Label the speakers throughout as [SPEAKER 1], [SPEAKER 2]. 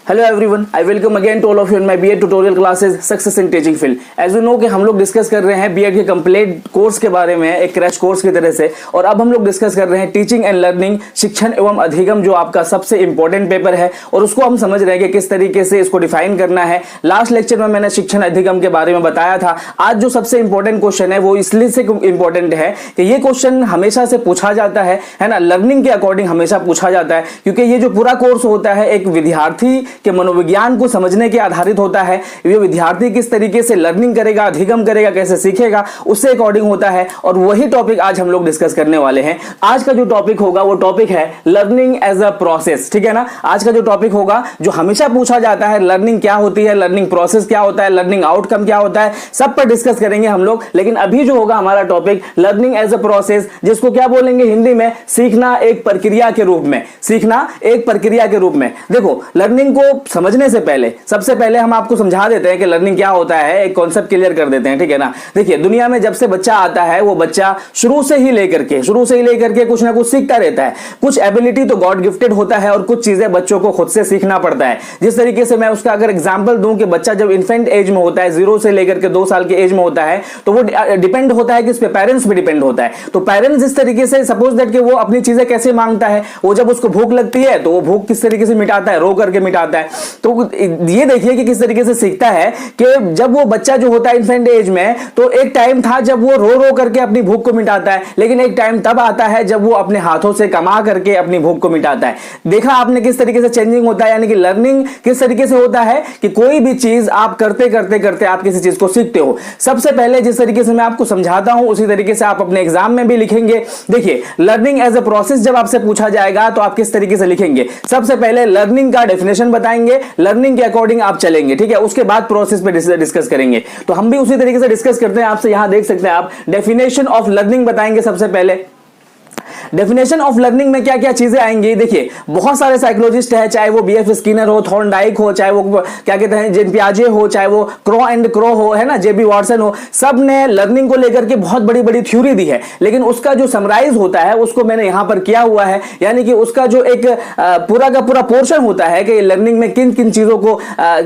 [SPEAKER 1] Hello everyone, I welcome again to all of you in my BEd tutorial classes success in teaching field. As you know कि हम लोग discuss कर रहे हैं BEd के complete course के बारे में एक क्रैश कोर्स की तरह से, और अब हम लोग डिस्कस कर रहे हैं टीचिंग एंड लर्निंग, शिक्षण एवं अधिगम, जो आपका सबसे इंपॉर्टेंट पेपर है और उसको हम समझ रहे हैं कि किस तरीके से इसको डिफाइन करना है। लास्ट लेक्चर में मैंने शिक्षण अधिगम के बारे में बताया था। आज जो सबसे इंपॉर्टेंट क्वेश्चन है वो इसलिए से इंपॉर्टेंट है कि ये क्वेश्चन हमेशा से पूछा जाता है ना, लर्निंग के अकॉर्डिंग हमेशा पूछा जाता है, क्योंकि ये जो पूरा कोर्स होता है एक विद्यार्थी के मनोविज्ञान को समझने के आधारित होता है। ये विद्यार्थी किस तरीके से लर्निंग करेगा, अधिगम करेगा, कैसे सीखेगा, उससे अकॉर्डिंग होता है। और वही टॉपिक आज हम लोग डिस्कस करने वाले हैं। आज का जो टॉपिक होगा वो टॉपिक है लर्निंग एज अ प्रोसेस, ठीक है ना। आज का जो टॉपिक होगा जो हमेशा पूछा जाता है, लर्निंग क्या होती है, लर्निंग प्रोसेस क्या होता है, लर्निंग आउटकम क्या होता है, सब पर डिस्कस करेंगे हम लोग। लेकिन अभी जो होगा हमारा topic learning as a process, जिसको क्या बोलेंगे हिंदी में, सीखना एक प्रक्रिया के रूप में। सीखना एक प्रक्रिया के रूप में। देखो, लर्निंग को समझने से पहले सबसे पहले हम आपको समझा देते हैं कि लर्निंग क्या होता है, एक कॉन्सेप्ट क्लियर कर देते हैं, ठीक है ना। देखिए, दुनिया में जब से बच्चा आता है वो बच्चा शुरू से ही लेकर के कुछ ना कुछ सीखता रहता है। कुछ एबिलिटी तो गॉड गिफ्टेड होता है और कुछ चीजें बच्चों को खुद से सीखना पड़ता है। जिस तरीके से मैं उसका अगर एग्जांपल दूं कि बच्चा जब इन्फेंट एज में होता है, 0 से लेकर के 2 साल के एज में होता है, तो वो डिपेंड होता है किस पे, पेरेंट्स पे डिपेंड होता है। तो पेरेंट्स जिस तरीके से सपोज दैट कि वो अपनी चीजें कैसे मांगता है, वो जब उसको भूख लगती है तो वो भूख किस तरीके से मिटाता है, रो करके मिटाता है। तो ये देखिए कि किस तरीके से सीखता है कि जब वो बच्चा जो होता है इन्फेंट एज में, तो एक टाइम था जब वो रो रो करके अपनी भूख को मिटाता है, लेकिन एक टाइम तब आता है जब वो अपने हाथों से कमा करके अपनी भूख को मिटाता है। देखा आपने किस तरीके से चेंजिंग होता है, यानी कि लर्निंग किस तरीके से होता है कि कोई भी चीज आप करते करते करते आप किसी चीज को सीखते हो। सबसे पहले जिस तरीके से मैं आपको समझाता हूं उसी तरीके से आप अपने एग्जाम में भी लिखेंगे। देखिए, लर्निंग एज अ प्रोसेस जब आपसे पूछा जाएगा तो आप किस तरीके से लिखेंगे। सबसे पहले लर्निंग का डेफिनेशन बताएंगे, लर्निंग के अकॉर्डिंग आप चलेंगे, ठीक है। उसके बाद प्रोसेस पे डिस्कस करेंगे। तो हम भी उसी तरीके से डिस्कस करते हैं आपसे। यहां देख सकते हैं आप, डेफिनेशन ऑफ लर्निंग बताएंगे सबसे पहले। डेफिनेशन ऑफ लर्निंग में क्या क्या चीजें आएंगी। देखिए, बहुत सारे साइकोलॉजिस्ट हैं, चाहे वो बीएफ स्किनर हो, थॉर्नडाइक हो, चाहे वो क्या कहते हैं जेन पियाजे हो, चाहे वो क्रो एंड क्रो हो, है ना, जेबी वॉटसन हो, सब ने लर्निंग को लेकर के बहुत बड़ी बड़ी थ्योरी दी है। लेकिन उसका जो समराइज होता है उसको मैंने यहां पर किया हुआ है, यानी कि उसका जो एक पूरा का पूरा पोर्शन होता है कि लर्निंग में किन किन चीजों को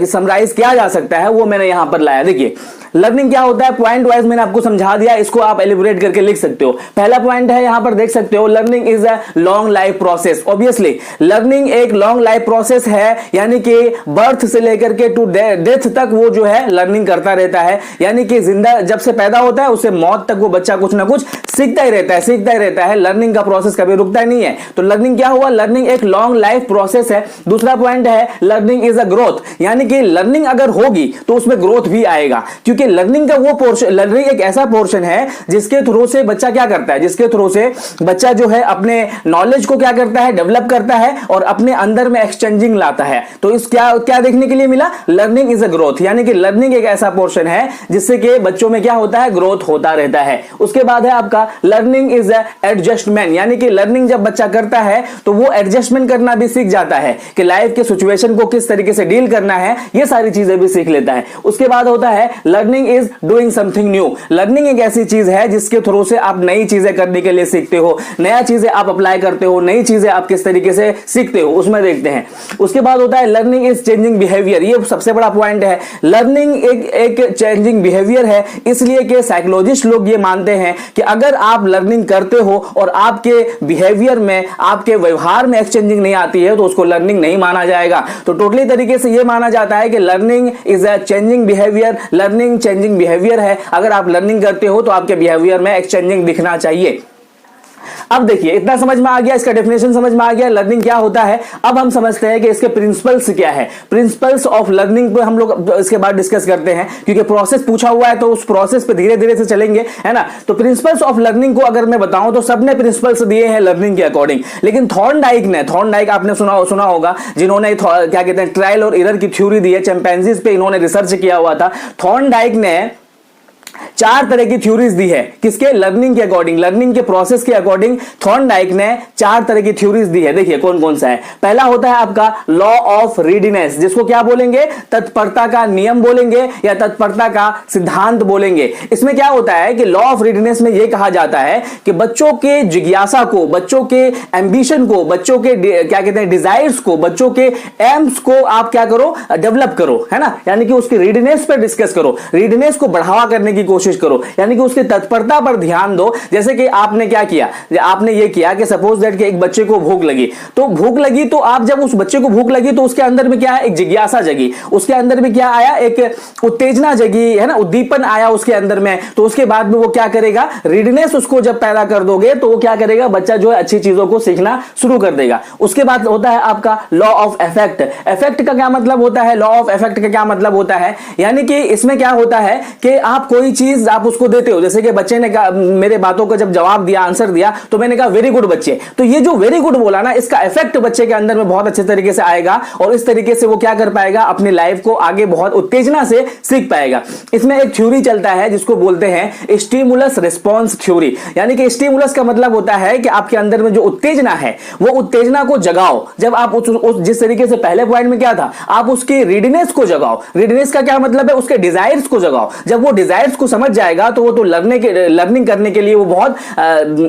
[SPEAKER 1] समराइज किया जा सकता है, वो मैंने यहां पर लाया। देखिए, लर्निंग क्या होता है, पॉइंट वाइज मैंने आपको समझा दिया, इसको आप एलिबोरेट करके लिख सकते हो। पहला पॉइंट है, यहां पर देख सकते हो, learning is a long life process. Obviously learning एक लॉन्ग लाइफ प्रोसेस है, यानी कि बर्थ से लेकर के टू डेथ तक वो जो है लर्निंग करता रहता है। यानी कि जिंदा जब से पैदा होता है उससे मौत तक वो बच्चा कुछ ना कुछ सीखता ही रहता है। लर्निंग का प्रोसेस कभी रुकता नहीं है। तो लर्निंग क्या हुआ, लर्निंग एक लॉन्ग लाइफ प्रोसेस है। दूसरा पॉइंट है, लर्निंग इज अ ग्रोथ, यानी कि लर्निंग अगर होगी तो उसमें ग्रोथ भी आएगा, क्योंकि लर्निंग का वो पोर्शन, लर्निंग एक ऐसा पोर्शन है जिसके थ्रू से बच्चा क्या करता है, जिसके थ्रू से बच्चा जो है अपने नॉलेज को क्या करता है, डेवलप करता है और अपने अंदर में एक्सचेंजिंग लाता है। तो इस क्या देखने के लिए मिला, लर्निंग इज अ ग्रोथ, यानी कि लर्निंग एक ऐसा पोर्शन है जिससे कि बच्चों में क्या होता है, ग्रोथ होता रहता है। उसके बाद है आपका लर्निंग इज अ एडजस्टमेंट, यानी कि लर्निंग जब बच्चा करता है तो वो एडजस्टमेंट करना भी सीख जाता है कि लाइफ के सिचुएशन को किस तरीके से डील करना है, ये सारी चीजें भी सीख लेता है। उसके बाद होता है learning is doing something new. Learning एक ऐसी चीज है जिसके थ्रू से आप नई चीजें करने के लिए सीखते हो, नया चीजें आप अप्लाई करते हो, नई चीजें आप किस तरीके से सीखते हो उसमें देखते हैं। उसके बाद होता है लर्निंग इज चेंजिंग बिहेवियर। ये सबसे बड़ा पॉइंट है, लर्निंग एक चेंजिंग बिहेवियर है, इसलिए कि साइकोलॉजिस्ट लोग ये मानते हैं कि अगर आप लर्निंग करते हो और आपके बिहेवियर में, आपके व्यवहार में एक्सचेंजिंग नहीं आती है तो उसको लर्निंग नहीं माना जाएगा। तो टोटली तरीके से ये माना जाता है कि learning is a changing behaviour, learning changing behaviour है। अगर आप लर्निंग करते हो तो आपके बिहेवियर में एक्सचेंजिंग दिखना चाहिए। अब देखिए, इतना समझ में आ गया, इसका डेफिनेशन समझ में आ गया, लर्निंग क्या होता है। अब हम समझते हैं कि इसके प्रिंसिपल्स क्या है। प्रिंसिपल्स ऑफ लर्निंग पे हम लोग इसके बाद डिस्कस करते हैं, क्योंकि प्रोसेस पूछा हुआ है तो उस प्रोसेस पे धीरे धीरे से चलेंगे, है ना। तो प्रिंसिपल्स ऑफ लर्निंग को अगर मैं बताऊं तो सबने प्रिंसिपल्स दिए हैं लर्निंग के अकॉर्डिंग, लेकिन थॉर्नडाइक आपने सुना होगा, जिन्होंने क्या कहते हैं ट्रायल और एरर की थ्योरी दी है, चिंपैंजीज पे इन्होंने रिसर्च किया हुआ था। थॉर्नडाइक ने चार तरह की थ्योरीज दी है, किसके? लर्निंग के अकॉर्डिंग, लर्निंग के प्रोसेस के अकॉर्डिंग थॉर्नडाइक ने चार तरह की थ्योरीज दी है। देखिए कौन कौन सा है। पहला होता है आपका लॉ ऑफ रीडीनेस, जिसको क्या बोलेंगे? तत्परता का नियम बोलेंगे या तत्परता का सिद्धांत बोलेंगे। इसमें क्या होता है कि लॉ ऑफ रीडीनेस में यह कहा जाता है कि बच्चों के जिज्ञासा को, बच्चों के एंबिशन को, बच्चों के क्या कहते हैं डिजायर्स को, बच्चों के एम्स को आप क्या करो? डेवलप करो, है ना। यानी कि उसकी रीडीनेस पर डिस्कस करो, रीडीनेस को बढ़ावा करने की कोशिश करो, यानी कि उसकी तत्परता पर ध्यान दो। जैसे कि आपने क्या किया, आपने ये किया कि सपोज दैट कि एक बच्चे को भूख लगी, तो भूख लगी तो आप जब उस बच्चे को भूख लगी तो उसके अंदर में क्या है? एक जिज्ञासा जगी, उसके अंदर में क्या आया? एक उत्तेजना जगी, है ना, उद्दीपन आया उसके अंदर में। तो उसके बाद में वो क्या करेगा? रीडनेस उसको जब पैदा कर दोगे तो वो क्या करेगा? बच्चा जो है अच्छी चीजों को सीखना शुरू कर देगा। उसके बाद होता है आपका लॉ ऑफ इफेक्ट। इफेक्ट का क्या मतलब होता है? लॉ ऑफ इफेक्ट का क्या मतलब होता है? यानी कि इसमें क्या होता है कि आप कोई चीज आप उसको देते हो, जैसे कि बच्चे ने कहा, मेरे बातों का जब जवाब दिया, आंसर दिया, तो मैंने कहा वेरी गुड बच्चे, तो ये जो वेरी गुड बोला ना, इसका इफेक्ट बच्चे के अंदर में बहुत अच्छे तरीके से आएगा और इस तरीके से वो क्या कर पाएगा? अपनी लाइफ को आगे बहुत उत्तेजना से सीख पाएगा। इसमें एक थ्योरी चलता है जिसको बोलते हैं स्टिमुलस रिस्पॉन्स थ्योरी। यानी कि स्टिमुलस का मतलब होता है कि आपके अंदर में जो उत्तेजना है वो उत्तेजना को जगाओ। जब आप उस जिस तरीके से पहले पॉइंट में क्या था, आप उसकी रीडीनेस को जगाओ। रीडीनेस का क्या मतलब है? उसके डिजायर्स को जगाओ। जब वो डिजायर्स को समझ जाएगा तो वो तो लर्निंग करने के लिए वो बहुत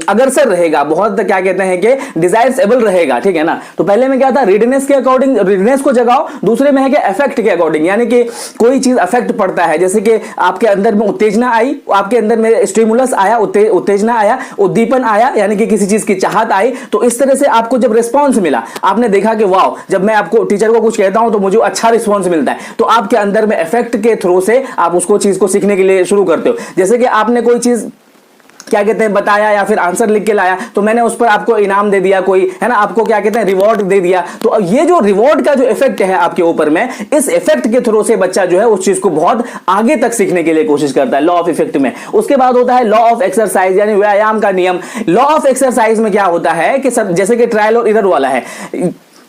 [SPEAKER 1] अग्रसर रहेगा, बहुत क्या कहते हैं कि डिजायरेबल रहेगा, ठीक है ना। तो पहले में क्या था? रीडनेस के अकॉर्डिंग रीडनेस को जगाओ। दूसरे में है कि इफेक्ट के अकॉर्डिंग, यानी कि कोई चीज इफेक्ट पड़ता है, जैसे कि आपके अंदर में उत्तेजना आई, आपके अंदर में स्टिमुलस आया, उत्तेजना आया, उद्दीपन आया, यानी कि किसी चीज की चाहत आई। तो इस तरह से आपको जब रिस्पॉन्स मिला, आपने देखा कि वाह, जब मैं आपको टीचर को कुछ कहता हूं तो मुझे अच्छा रिस्पॉन्स मिलता है, तो आपके अंदर में इफेक्ट के थ्रू से आप उसको चीज को सीखने के लिए शुरू करते हो। जैसे कि आपने कोई चीज क्या कहते हैं बताया या फिर आंसर लिख के लाया, तो मैंने उस पर आपको इनाम दे दिया, कोई है ना, आपको क्या कहते हैं रिवॉर्ड दे दिया। तो ये जो रिवॉर्ड का जो इफेक्ट है आपके ऊपर में, इस इफेक्ट के थ्रू से बच्चा जो है उस चीज को बहुत आगे तक सीखने के लिए कोशिश करता है, लॉ ऑफ इफेक्ट में। उसके बाद होता है लॉ ऑफ एक्सरसाइज, यानी व्यायाम का नियम। लॉ ऑफ एक्सरसाइज में क्या होता है कि सब जैसे कि ट्रायल और एरर वाला है।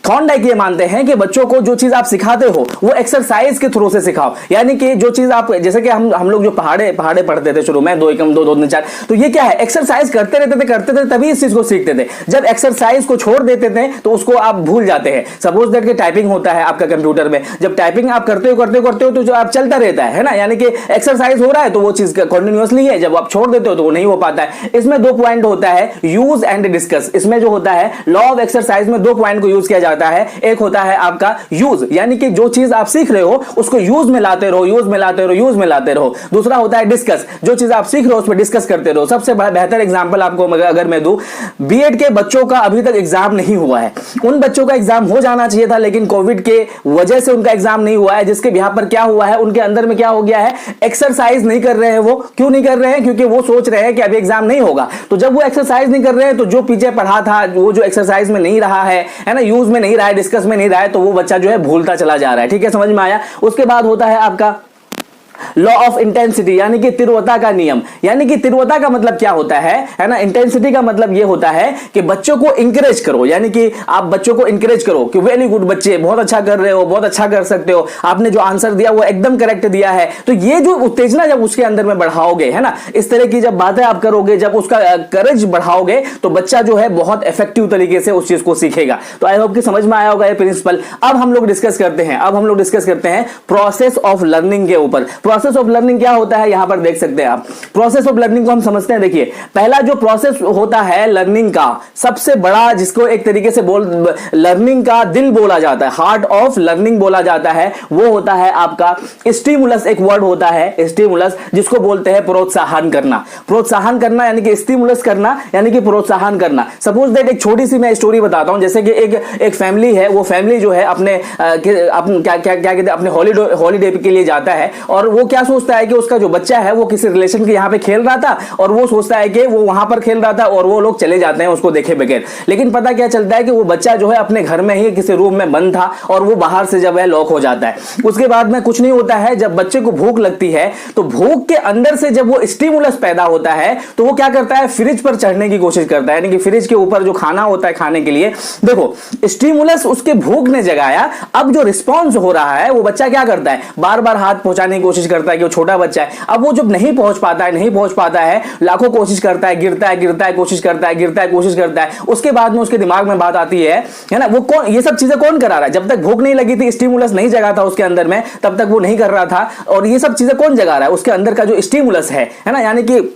[SPEAKER 1] थॉर्नडाइक ये मानते हैं कि बच्चों को जो चीज आप सिखाते हो वो एक्सरसाइज के थ्रू से सिखाओ। यानी कि जो चीज आप, जैसे कि हम लोग जो पहाड़े पढ़ते थे शुरू में, 2 एकम 2 2 3 4, तो ये क्या है? एक्सरसाइज करते थे तभी इस चीज को सीखते थे। जब एक्सरसाइज को छोड़ देते थे तो उसको आप भूल जाते हैं। सपोज दैट कि टाइपिंग होता है आपका कंप्यूटर में, जब टाइपिंग आप करते हो तो जो आप चलता रहता है ना, यानी कि एक्सरसाइज हो रहा है तो वो चीज कंटिन्यूअसली है। जब आप छोड़ देते हो तो वो नहीं हो पाता है। इसमें 2 पॉइंट होता है, यूज एंड डिस्कस। इसमें जो होता है लॉ ऑफ एक्सरसाइज में 2 पॉइंट को यूज किया जाता है। एक होता है आपका यूज, यानी कि जो चीज आप सीख रहे हो उसको यूज में लाते रहो। दूसरा होता है डिस्कस, जो चीज आप सीख रहे हो उस पर डिस्कस करते रहो। सबसे बेहतर एग्जांपल आपको अगर मैं दूं, बीएड के बच्चों का अभी तक एग्जाम नहीं हुआ है। उन बच्चों का एग्जाम हो जाना चाहिए था, लेकिन कोविड के वजह से उनका एग्जाम नहीं हुआ है, जिसके बिहाफ पर क्या हुआ है, उनके अंदर में क्या हो गया है? एक्सरसाइज नहीं कर रहे हैं। वो क्यों नहीं कर रहे हैं? क्योंकि वो सोच रहे हैं कि अभी एग्जाम नहीं होगा। तो जब वो एक्सरसाइज नहीं कर रहे हैं तो जो पीछे पढ़ा था वो जो एक्सरसाइज में नहीं रहा है ना, यूज में नहीं रहा है, डिस्कस में नहीं रहा है, तो वो बच्चा जो है भूलता चला जा रहा है। ठीक है, समझ में आया। उसके बाद होता है आपका लॉ ऑफ इंटेंसिटी, यानी कि तीव्रता का नियम। यानी कि तीव्रता का मतलब क्या होता है ना, इंटेंसिटी का मतलब ये होता है कि बच्चों को इंकरेज करो। यानी कि आप बच्चों को इंकरेज करो कि वेरी गुड बच्चे, बहुत अच्छा कर रहे हो, बहुत अच्छा कर सकते हो, आपने जो आंसर दिया वो एकदम करेक्ट दिया है। तो ये जो उत्तेजना जब उसके अंदर में बढ़ाओगे, है ना, इस तरह की जब बातें आप करोगे, जब उसका करेज बढ़ाओगे, तो बच्चा जो है बहुत इफेक्टिव तरीके से उस चीज को सीखेगा। तो आई होप कि समझ में आया होगा ये प्रिंसिपल। अब हम लोग डिस्कस करते हैं प्रोसेस ऑफ लर्निंग के ऊपर। प्रोसेस ऑफ लर्निंग क्या होता है, यहां पर देख सकते हैं आप। प्रोसेस ऑफ लर्निंग को हम समझते हैं। देखिए, पहला जो प्रोसेस होता है लर्निंग का सबसे बड़ा, जिसको एक तरीके से लर्निंग का दिल बोला जाता है, हार्ट ऑफ लर्निंग बोला जाता है, वो होता है आपका स्टिमुलस। एक वर्ड होता है स्टिमुलस, जिसको बोलते हैं प्रोत्साहन करना। प्रोत्साहन करना यानी कि स्टिमुलस करना, यानी कि प्रोत्साहन करना। सपोज दैट एक छोटी सी मैं स्टोरी बताता हूं। जैसे कि एक फैमिली है, वो फैमिली जो है अपने क्या कहते हैं, अपने हॉलीडे के लिए जाता है, और वो क्या सोचता है कि उसका जो बच्चा है वो किसी रिलेशन के यहाँ पे खेल रहा था, और वो सोचता है कि वो वहां पर खेल रहा था और वो लोग चले जाते हैं उसको देखे बगैर। लेकिन पता क्या चलता है कि वो बच्चा जो है अपने घर में ही किसी रूम में बंद था, और वो बाहर से जब है लॉक हो जाता है। उसके बाद में कुछ नहीं होता है, जब बच्चे को भूख लगती है तो भूख के अंदर से जब वो स्टिमुलस पैदा होता है तो वो क्या करता है, फ्रिज पर चढ़ने की कोशिश करता है। यानी कि फ्रिज के ऊपर जो खाना होता है खाने के लिए, देखो स्टिमुलस उसके भूख ने जगाया। अब जो रिस्पॉन्स हो रहा है वो बच्चा क्या करता है, बार बार हाथ पहुंचाने की कोशिश करता है कि वो छोटा बच्चा है। अब वो जब नहीं पहुंच पाता है, लाखों कोशिश करता है, गिरता है, कोशिश करता है, गिरता है, कोशिश करता है, उसके बाद में उसके दिमाग में बात आती है ना, वो कौन, ये सब चीजें कौन करा रहा है? जब तक भूख नहीं लगी थी, स्टिमुलस नहीं जगा था उसके अंदर में, तब तक वो नहीं कर रहा था। और ये सब चीजें कौन जगा रहा है? उसके अंदर का जो स्टिमुलस है ना, यानी कि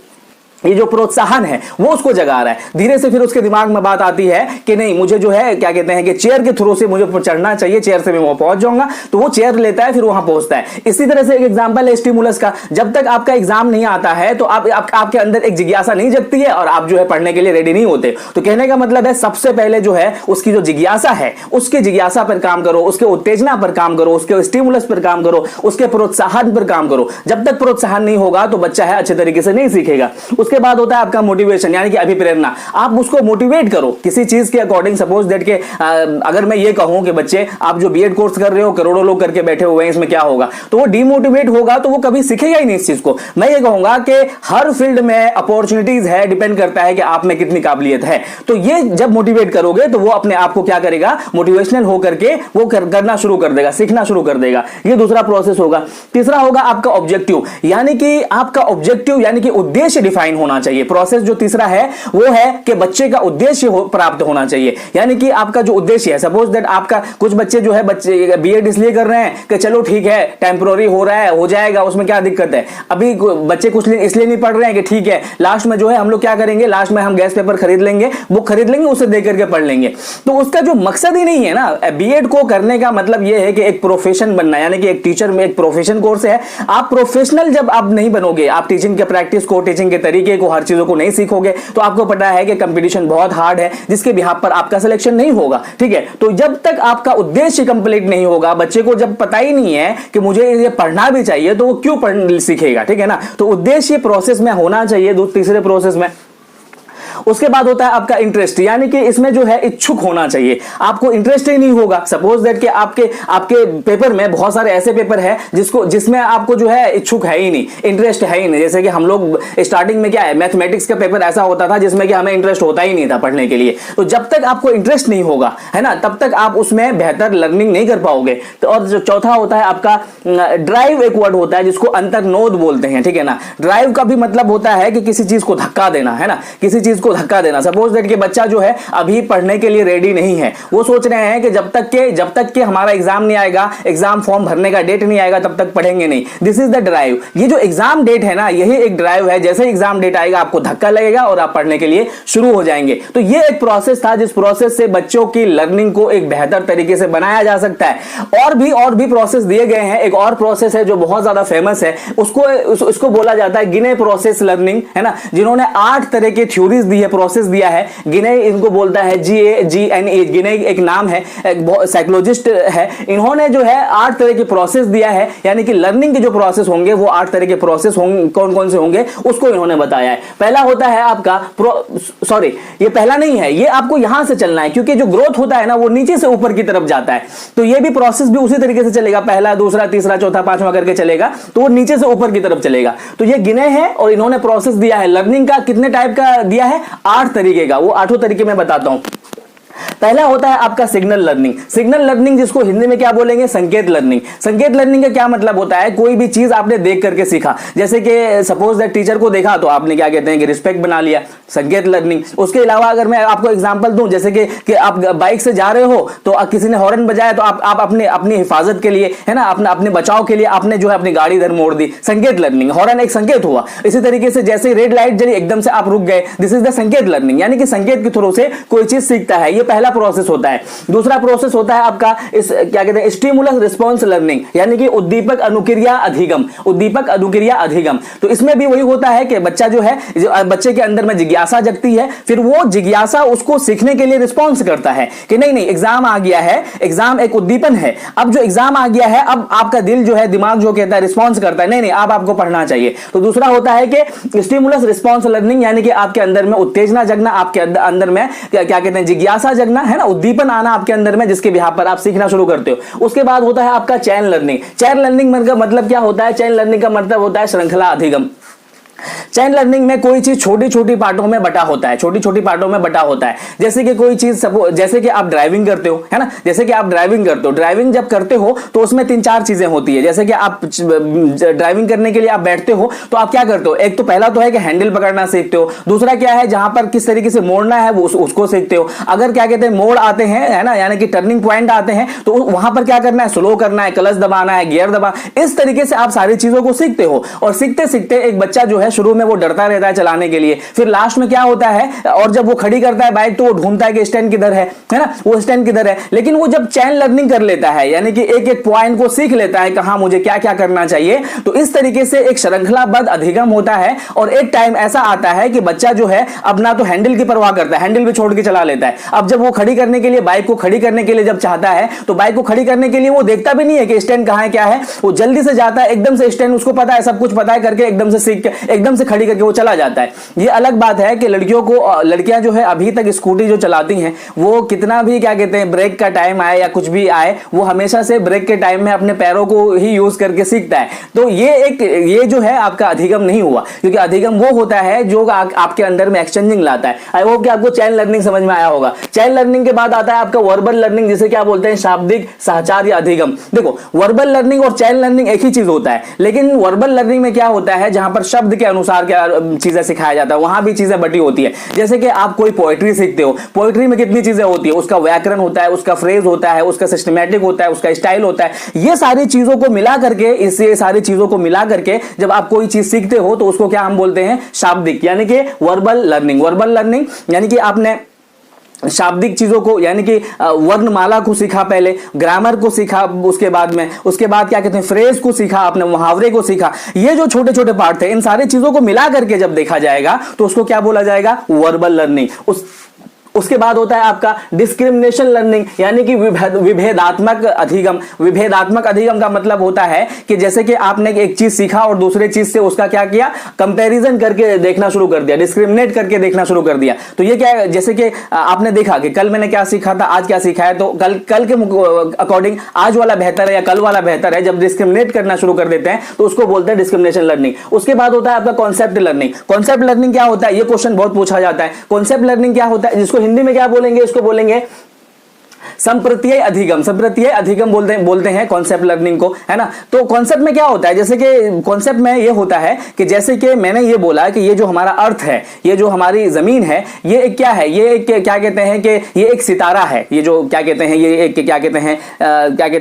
[SPEAKER 1] ये जो प्रोत्साहन है वो उसको जगा रहा है। धीरे से फिर उसके दिमाग में बात आती है कि नहीं, मुझे जो है क्या कहते हैं कि चेयर के थ्रू से मुझे चढ़ना चाहिए, चेयर से मैं वहां पहुंच जाऊंगा। तो वो चेयर लेता है, फिर वहां पहुंचता है। इसी तरह से एक एग्जांपल है स्टिमुलस का। जब तक आपका एग्जाम नहीं आता है तो आपके अंदर एक जिज्ञासा नहीं जगती है और आप जो है पढ़ने के लिए रेडी नहीं होते। तो कहने का मतलब है, सबसे पहले जो है उसकी जो जिज्ञासा है, उसकी जिज्ञासा पर काम करो, उसके उत्तेजना पर काम करो, उसके स्टिमुलस पर काम करो, उसके प्रोत्साहन पर काम करो। जब तक प्रोत्साहन नहीं होगा तो बच्चा है अच्छे तरीके से नहीं सीखेगा। उसके बाद होता है आपका मोटिवेशन, यानी कि अभिप्रेरणा। आप उसको मोटिवेट करो किसी चीज के अकॉर्डिंग। सपोज दैट के अगर मैं ये कहूं कि बच्चे आप जो बीएड कोर्स कर रहे हो, करोड़ों लोग करके बैठे हुए हैं, इसमें क्या होगा, तो वो डिमोटिवेट होगा, तो वो कभी सीखेगा ही नहीं इस चीज को। मैं ये कहूंगा कि हर फील्ड में अपॉर्चुनिटीज है, डिपेंड करता है कि आप में कितनी काबिलियत है। तो ये जब मोटिवेट करोगे तो वो अपने आप को क्या करेगा, मोटिवेशनल होकर के वो करना शुरू कर देगा, सीखना शुरू कर देगा। ये दूसरा प्रोसेस होगा। तीसरा होगा आपका ऑब्जेक्टिव, यानी कि आपका ऑब्जेक्टिव यानी कि उद्देश्य डिफाइन होना चाहिए। प्रोसेस जो तीसरा है वो है कि बच्चे का उद्देश्य प्राप्त होना चाहिए, यानी कि आपका जो उद्देश्य है। सपोज दैट आपका कुछ बच्चे जो है बच्चे बीएड इसलिए कर रहे हैं कि चलो ठीक है टेम्पररी हो रहा है, हो जाएगा, उसमें क्या दिक्कत है। अभी बच्चे कुछ इसलिए नहीं पढ़ रहे हैं कि ठीक है लास्ट में जो है हम लोग क्या करेंगे, लास्ट में हम गैस पेपर खरीद लेंगे, बुक खरीद लेंगे, उसे देख करके पढ़ लेंगे। तो उसका जो मकसद ही नहीं है ना। बीएड को करने का मतलब यह है कि एक प्रोफेशन बनना, यानी कि एक टीचर में एक प्रोफेशन कोर्स है। आप प्रोफेशनल जब आप नहीं बनोगे, आप टीचिंग के प्रैक्टिस को, टीचिंग के तरीके को, हर चीजों को नहीं सीखोगे, तो आपको पता है कि कंपटीशन बहुत हार्ड है, जिसके बिहाफ पर आपका सिलेक्शन नहीं होगा। ठीक है, तो जब तक आपका उद्देश्य कंप्लीट नहीं होगा, बच्चे को जब पता ही नहीं है कि मुझे ये पढ़ना भी चाहिए, तो वो क्यों पढ़ सीखेगा। ठीक है ना, तो उद्देश्य प्रोसेस में होना चाहिए, तीसरे प्रोसेस में। उसके बाद होता है आपका इंटरेस्ट, यानी कि इसमें जो है इच्छुक होना चाहिए। आपको इंटरेस्ट ही नहीं होगा, सपोज दैट कि आपके पेपर में बहुत सारे ऐसे पेपर है जिसमें आपको जो है इच्छुक है ही नहीं, इंटरेस्ट है ही नहीं। जैसे कि हम लोग स्टार्टिंग में क्या है, मैथमेटिक्स का पेपर ऐसा होता था जिसमें कि हमें इंटरेस्ट होता ही नहीं था पढ़ने के लिए। तो जब तक आपको इंटरेस्ट नहीं होगा, है ना, तब तक आप उसमें बेहतर लर्निंग नहीं कर पाओगे। तो और जो चौथा होता है आपका ड्राइव, एक वर्ड होता है जिसको अंतर्नोद बोलते हैं। ठीक है ना, ड्राइव का भी मतलब होता है कि किसी चीज को धक्का देना, है ना, किसी चीज को धक्का देना। सपोज दैट कि बच्चा जो है अभी पढ़ने के लिए रेडी नहीं है, वो सोच रहे हैं कि जब तक के हमारा एग्जाम नहीं आएगा, एग्जाम फॉर्म भरने का डेट नहीं आएगा, तब तक पढ़ेंगे नहीं। This is the drive. ये जो एग्जाम डेट है ना, यही एक ड्राइव है। जैसे एग्जाम डेट आएगा आपको धक्का लगेगा और आप पढ़ने के लिए शुरू हो जाएंगे। तो ये एक प्रोसेस था जिस प्रोसेस से बच्चों की लर्निंग को एक बेहतर तरीके से बनाया जा सकता है। और भी प्रोसेस दिए गए हैं। एक और प्रोसेस है जो बहुत ज्यादा फेमस है, उसको बोला जाता है गिने प्रोसेस लर्निंग, है ना, जिन्होंने 8 तरह की थ्योरीज दी है, प्रोसेस दिया है। गिने इनको बोलता है GAGNE, गिने एक नाम है, एक साइकोलॉजिस्ट है। इन्होंने जो है 8 तरह के प्रोसेस दिया है, यानी कि लर्निंग के जो प्रोसेस होंगे वो 8 तरह के प्रोसेस होंगे। कौन कौन से होंगे उसको इन्होंने बताया है। पहला होता है आपका ये पहला नहीं है, ये आपको यहां से चलना है, क्योंकि जो ग्रोथ होता है ना वो नीचे से ऊपर की तरफ जाता है। तो ये भी प्रोसेस भी उसी तरीके से चलेगा, पहला, दूसरा, तीसरा, चौथा, पांचवा करके चलेगा, तो वो नीचे से ऊपर की तरफ चलेगा। तो ये गिने है और इन्होंने प्रोसेस दिया है लर्निंग का। कितने टाइप का दिया है? 8 तरीके का। वो 8 तरीके मैं बताता हूं। पहला होता है आपका सिग्नल लर्निंग। सिग्नल लर्निंग जिसको हिंदी में क्या बोलेंगे, संकेत लर्निंग। संकेत लर्निंग का क्या मतलब होता है, कोई भी चीज आपने देख करके सीखा। जैसे कि सपोज दैट टीचर को देखा तो आपने क्या कहते हैं कि रिस्पेक्ट बना लिया, संकेत लर्निंग। उसके अलावा अगर मैं आपको एग्जांपल दूं, जैसे कि आप बाइक से जा रहे हो तो किसी ने हॉर्न बजाया तो आप अपनी हिफाजत के लिए, है ना, अपने बचाव के लिए आपने जो है अपनी गाड़ी इधर मोड़ दी, संकेत लर्निंग। हॉर्न एक संकेत हुआ। इसी तरीके से जैसे रेड लाइट जली, एकदम से आप रुक गए, दिस इज द संकेत लर्निंग, यानी कि संकेत के थ्रू से कोई चीज सीखता है। ये पहला प्रोसेस होता है। दूसरा प्रोसेस होता है आपका क्या कहते हैं, स्टिमुलस रिस्पांस लर्निंग, यानी कि उद्दीपक अनुक्रिया अधिगम। उद्दीपक अनुक्रिया अधिगम, तो इसमें भी वही होता है कि बच्चा जो है, बच्चे के अंदर में जिज्ञासा जगती है, फिर वो जिज्ञासा उसको सीखने के लिए रिस्पॉन्स करता है कि नहीं एग्जाम आ गया है, एग्जाम एक उद्दीपन है। अब जो एग्जाम आ गया है, अब आपका दिल जो है, दिमाग जो कहता है, रिस्पॉन्स करता है नहीं अब आपको पढ़ना चाहिए। तो दूसरा होता है कि स्टिमुलस रिस्पांस लर्निंग, यानी कि आपके अंदर में उत्तेजना जगना, आपके अंदर में क्या कहते हैं, जिज्ञासा जगना, है ना, उद्दीपन आना आपके अंदर में, जिसके बिहाफ पर आप सीखना शुरू करते हो। उसके बाद होता है आपका चैन लर्निंग। चैन लर्निंग का मतलब क्या होता है? चैन लर्निंग का मतलब होता है श्रृंखला अधिगम। चेन लर्निंग में कोई चीज छोटी छोटी पार्टों में बटा होता है, छोटी छोटी पार्टों में बटा होता है। जैसे कि कोई चीज जैसे कि आप ड्राइविंग करते हो, है ना, जैसे कि आप ड्राइविंग करते हो, ड्राइविंग जब करते हो तो उसमें 3-4 चीजें होती है। जैसे कि आप ड्राइविंग करने के लिए आप बैठते हो तो आप क्या करते हो, एक तो पहला तो है कि हैंडल पकड़ना सीखते हो, दूसरा क्या है जहां पर किस तरीके से मोड़ना है वो उसको सीखते हो। अगर क्या कहते हैं मोड़ आते हैं, है ना, यानी कि टर्निंग पॉइंट आते हैं तो वहां पर क्या करना है, स्लो करना है, क्लच दबाना है, गियर दबाना, इस तरीके से आप सारी चीजों को सीखते हो। और सीखते सीखते एक बच्चा जो है शुरू में वो डरता रहता है चलाने के लिए, फिर लास्ट में क्या होता है, और जब वो खड़ी करता है बाइक तो वो ढूंढता है कि स्टैंड किधर है ना, वो स्टैंड किधर है। लेकिन वो जब चेन लर्निंग कर लेता है, यानी कि एक एक पॉइंट को सीख लेता है कहां मुझे क्या क्या करना चाहिए, तो इस तरीके से एक श्रृंखलाबद्ध अधिगम होता है। और एक टाइम ऐसा आता है कि बच्चा जो है अब ना तो हैंडल की परवाह करता है, हैंडल भी छोड़ के चला लेता है। अब जब वो खड़ी करने के लिए, बाइक को खड़ी करने के लिए जब चाहता है तो बाइक को खड़ी करने के लिए वो देखता भी नहीं है कि स्टैंड कहां है क्या है, वो जल्दी से जाता है, एकदम से स्टैंड उसको पता है, सब कुछ पता है करके एकदम से सीख के एकदम से खड़ी करके वो चला जाता है। ये अलग बात है कि लड़कियां जो है अभी तक स्कूटी जो चलाती हैं वो कितना भी क्या कहते हैं ब्रेक का टाइम आए या कुछ भी आए, वो हमेशा से ब्रेक के टाइम में अपने पैरों को ही यूज करके सीखता है। तो ये जो है आपका अधिगम नहीं हुआ, क्योंकि अधिगम वो होता है जो आपके अंदर में एक्सचेंजिंग लाता है। आई होप कि आपको चेन लर्निंग समझ में आया होगा। चेन लर्निंग के बाद आता है आपका वर्बल लर्निंग, जिसे क्या बोलते हैं, शाब्दिक सहचार या अधिगम। देखो वर्बल लर्निंग और चेन लर्निंग एक ही चीज होता है, लेकिन वर्बल लर्निंग में क्या होता है, जहां पर शब्द के अनुसार क्या चीजें सिखाया जाता है वहां भी चीजें बटी होती है। जैसे कि आप कोई पोएट्री सीखते हो, पोएट्री में कितनी चीजें होती है, उसका व्याकरण होता है, उसका फ्रेज होता है, उसका सिस्टमैटिक होता है, उसका स्टाइल होता है। ये सारी चीजों को मिला करके, इससे सारी चीजों को मिला करके जब आप कोई चीज सीखते हो तो उसको क्या हम बोलते हैं, शाब्दिक, यानी कि वर्बल लर्निंग। वर्बल लर्निंग यानी कि आपने शाब्दिक चीजों को, यानी कि वर्णमाला को सीखा, पहले ग्रामर को सीखा, उसके बाद क्या कहते हैं फ्रेज को सीखा, आपने मुहावरे को सीखा। ये जो छोटे छोटे पार्ट थे, इन सारी चीजों को मिला करके जब देखा जाएगा तो उसको क्या बोला जाएगा, वर्बल लर्निंग। उसके बाद होता है आपका डिस्क्रिमिनेशन लर्निंग, यानी कि विभेदात्मक अधिगम। विभेदात्मक अधिगम का मतलब होता है कि जैसे कि आपने एक चीज सीखा और दूसरे चीज से उसका क्या किया, कंपैरिजन करके देखना शुरू कर दिया, डिस्क्रिमिनेट करके देखना शुरू कर दिया। तो ये क्या है, जैसे कि आपने देखा कि कल मैंने क्या सीखा था, आज क्या सीखा है, तो कल के अकॉर्डिंग आज वाला बेहतर है या कल वाला बेहतर है, जब डिस्क्रिमिनेट करना शुरू कर देते हैं तो उसको बोलते हैं डिस्क्रिमिनेशन लर्निंग। उसके बाद होता है आपका कॉन्सेप्ट लर्निंग। कॉन्सेप्ट लर्निंग क्या होता है, ये क्वेश्चन बहुत पूछा जाता है। कॉन्सेप्ट लर्निंग क्या होता है, जिसको हिंदी में क्या बोलेंगे, इसको बोलेंगे संप्रत्यय अधिगम। संप्रत्यय अधिगम बोलते हैं कॉन्सेप्ट लर्निंग को, है ना। तो कॉन्सेप्ट में क्या होता है, जैसे कि कॉन्सेप्ट में ये होता है कि जैसे कि मैंने ये बोला कि ये जो हमारा अर्थ है, ये जो हमारी जमीन है, ये एक क्या है, ये एक क्या कहते हैं कि ये एक सितारा है। ये जो क्या कहते हैं, ये एक क्या कहते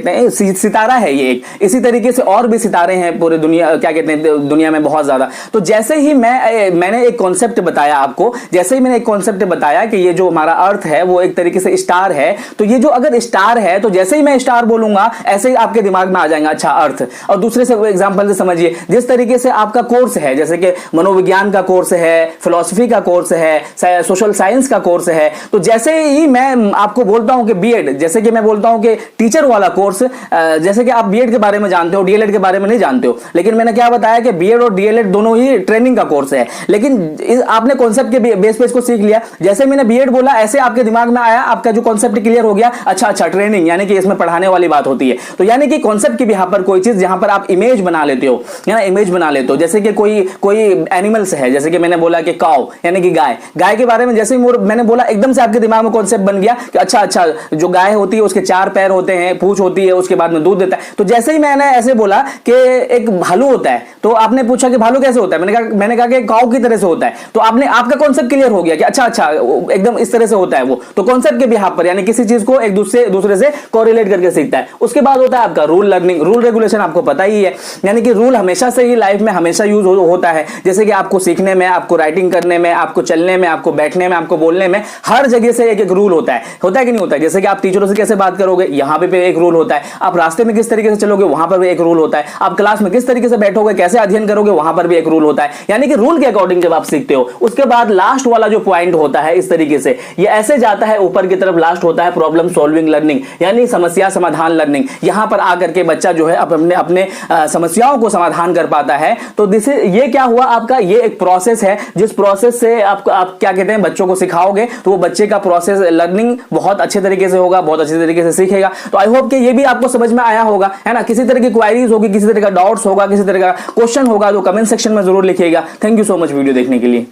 [SPEAKER 1] हैं सितारा है ये एक। इसी तरीके से और भी सितारे हैं पूरे दुनिया, क्या कहते हैं दुनिया में बहुत ज्यादा। तो जैसे ही मैंने एक कॉन्सेप्ट बताया आपको, जैसे ही मैंने एक कॉन्सेप्ट बताया कि ये जो हमारा अर्थ है वो एक तरीके से स्टार है, तो ये जो अगर स्टार है तो जैसे ही मैं स्टार बोलूंगा ऐसे ही आपके दिमाग में आ जाएगा अच्छा अर्थ। और दूसरे से एग्जांपल से समझिए, जिस तरीके से आपका कोर्स है, जैसे कि मनोविज्ञान का कोर्स है, फिलॉसफी का कोर्स है, सोशल साइंस का कोर्स है, तो जैसे ही मैं आपको बोलता हूं कि बीएड, जैसे कि मैं बोलता हूं कि टीचर वाला कोर्स, जैसे कि आप बीएड के बारे में जानते हो, डीएलएड के बारे में नहीं जानते हो, लेकिन मैंने क्या बताया कि बीएड और डीएलएड दोनों ही ट्रेनिंग का कोर्स है। लेकिन आपने कॉन्सेप्ट के बेस पे इसको सीख लिया, जैसे मैंने बीएड बोला ऐसे आपके दिमाग में आया, आपका जो कॉन्सेप्ट क्लियर हो गया, अच्छा ट्रेनिंग, यानी कि इसमें पढ़ाने वाली बात होती है। तो यानी कि कॉन्सेप्ट की यहाँ पर कोई चीज जहां पर आप इमेज बना लेते हो, या इमेज बना लेते हो, जैसे कि कोई एनिमल्स है, जैसे कि मैंने बोला कि काउ यानी कि गाय के बारे में जैसे मैंने बोला एकदम से आपके दिमाग में कॉन्सेप्ट बन गया कि अच्छा जो गाय होती है उसके 4 पैर होते हैं, पूंछ होती है, उसके बाद में दूध देता है। तो जैसे ही मैंने ऐसे बोला कि एक भालू होता है, तो आपने पूछा कि भालू कैसे होता है, मैंने कहा कि काउ की तरह से होता है। तो आपका कॉन्सेप्ट क्लियर हो गया कि अच्छा एकदम इस तरह से होता है वो। तो कॉन्सेप्ट के बिहाफ पर, यानी किसी चीज को एक दूसरे से कोरिलेट करके सीखता है। उसके बाद होता है आपका रूल लर्निंग। रूल रेगुलेशन आपको पता ही है, यानी कि रूल हमेशा से ही लाइफ में हमेशा यूज होता है। जैसे कि आपको सीखने में, आपको राइटिंग करने में, आपको चलने में, आपको बैठने में, आपको बोलने में, हर जगह से एक रूल होता है कि नहीं होता है। जैसे कि आप टीचरों से कैसे बात करोगे, यहां पे एक रूल होता है। आप रास्ते में किस तरीके से चलोगे, वहां पर भी एक रूल होता है। आप क्लास में किस तरीके से बैठोगे, कैसे अध्ययन करोगे, वहां पर भी एक रूल होता है। यानी कि रूल के अकॉर्डिंग जब आप सीखते हो, उसके बाद लास्ट वाला जो पॉइंट होता है इस तरीके से, ये ऐसे जाता है ऊपर की तरफ, लास्ट होता है प्रॉब्लम प्रॉब्लम सॉल्विंग लर्निंग, यानी समस्या समाधान लर्निंग। यहां पर आकर के बच्चा जो है अपने अपने समस्याओं को समाधान कर पाता है। तो ये क्या हुआ आपका, ये एक प्रोसेस है, जिस प्रोसेस से आप क्या कहते हैं बच्चों को सिखाओगे तो वो बच्चे का प्रोसेस लर्निंग बहुत अच्छे तरीके से होगा, बहुत अच्छे तरीके से सीखेगा। तो आई होप कि ये भी आपको समझ में आया होगा, है ना। किसी तरह की क्वायरीज होगी, किसी तरह का डाउट्स होगा, किसी तरह का क्वेश्चन होगा तो कमेंट सेक्शन में जरूर लिखिएगा। Thank you so much video देखने के लिए।